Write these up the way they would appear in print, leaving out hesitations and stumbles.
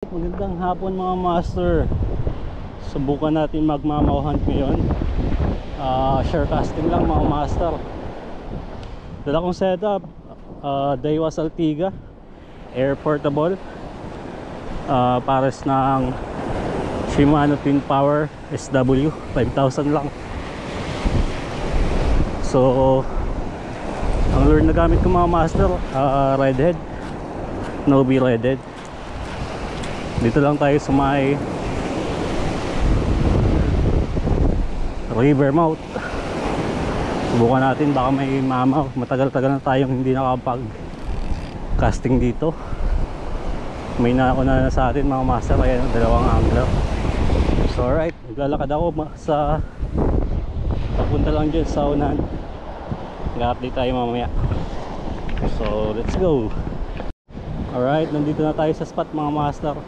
Magandang hapon mga master. Subukan natin magmamaw hunt ngayon. Share casting lang mga master. Dala kong setup, Daiwa Saltiga air portable, pares ng Shimano Twin Power SW 5,000 lang. So ang lure na gamit ko mga master, redhead, Nobi redhead. Dito lang tayo sa may river mouth. Subukan natin, baka may mamaw. Matagal-tagal na tayong hindi nakapag casting dito. May nauna na sa atin mga master. Ayan, dalawang angler. So alright, naglalakad ako sa papunta lang dyan sa unahan. Nag-update tayo mamaya. So let's go. Alright, nandito na tayo sa spot mga master.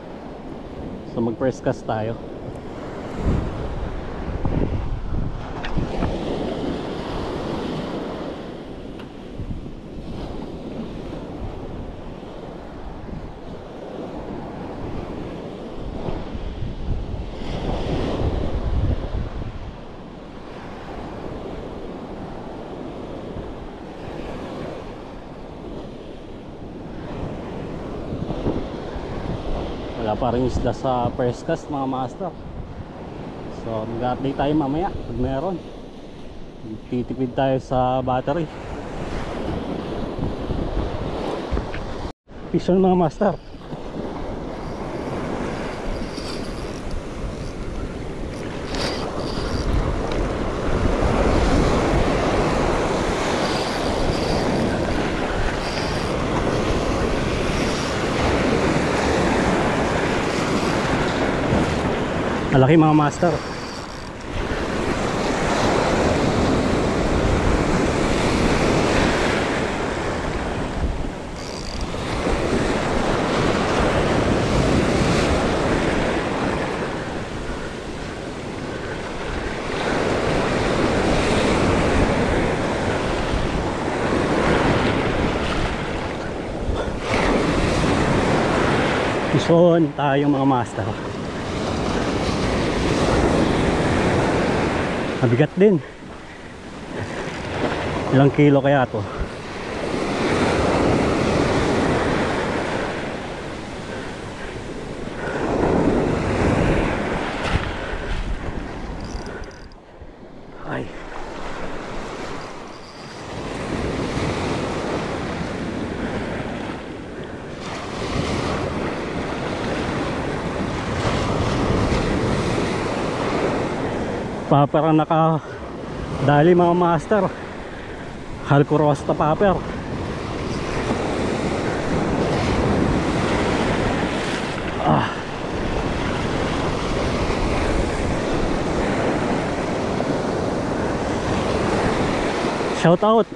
So mag first cast tayo. Wala pa rin isda sa first cast mga master. So mag-update tayo mamaya pag meron. Titipid tayo sa battery. Fish on mga master. Malaki mga master. Ison tayo mga master. Mabigat din. Ilang kilo kaya to? Ay. Parang nakadali mga master. Halcorosta paper. Shout out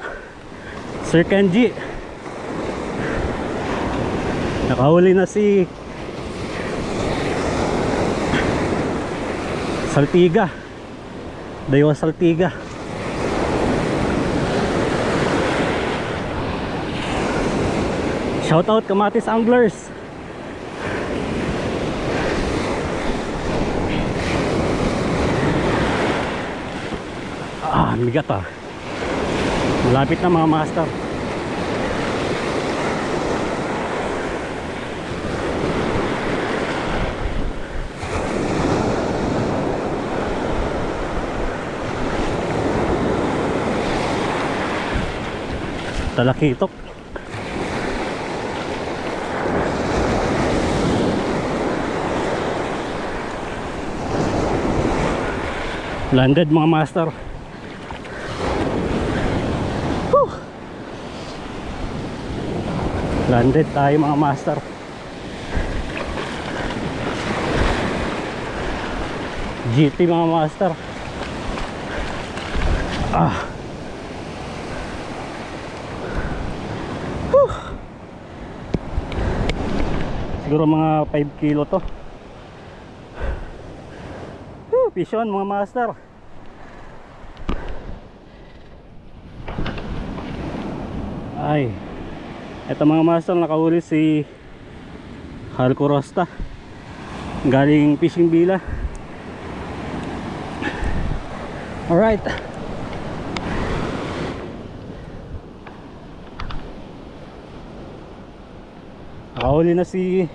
Sir Kenji. Nakahuli na si Saltiga, Daiwa Saltiga. Shout out Kamatis Anglers. Bigat ah. Malapit na mga master. Talakitok. Landed mga master. Landed tayo mga master. GT mga master. Siguro mga 5 kilo to. Fish on mga master. Ay, eto mga master, nakahuli si Halcorosta galing fishing villa. Alright, nakahuli na si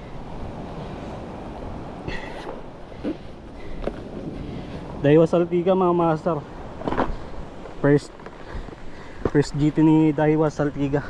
Daiwa Saltiga mga master. First GT ni Daiwa Saltiga.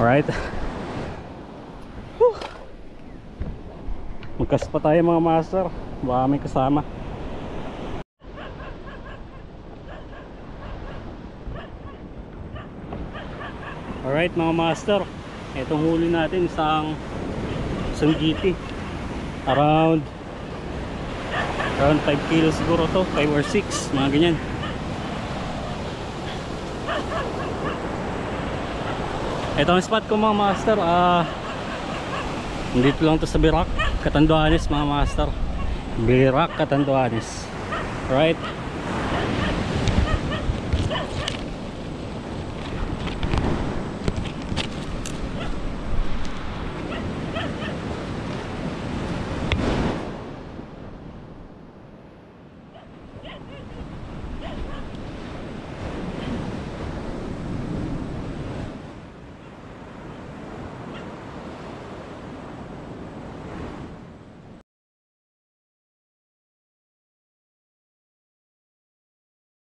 Alright, magkas pa tayo mga master, baka may kasama. Alright mga master, itong huli natin isang GT, around 5 kilos siguro to, 5 or 6, mga ganyan. Ito ang spot ko mga master, dito lang to sa Birac, Catanduanes mga master. Birac, Catanduanes. Right.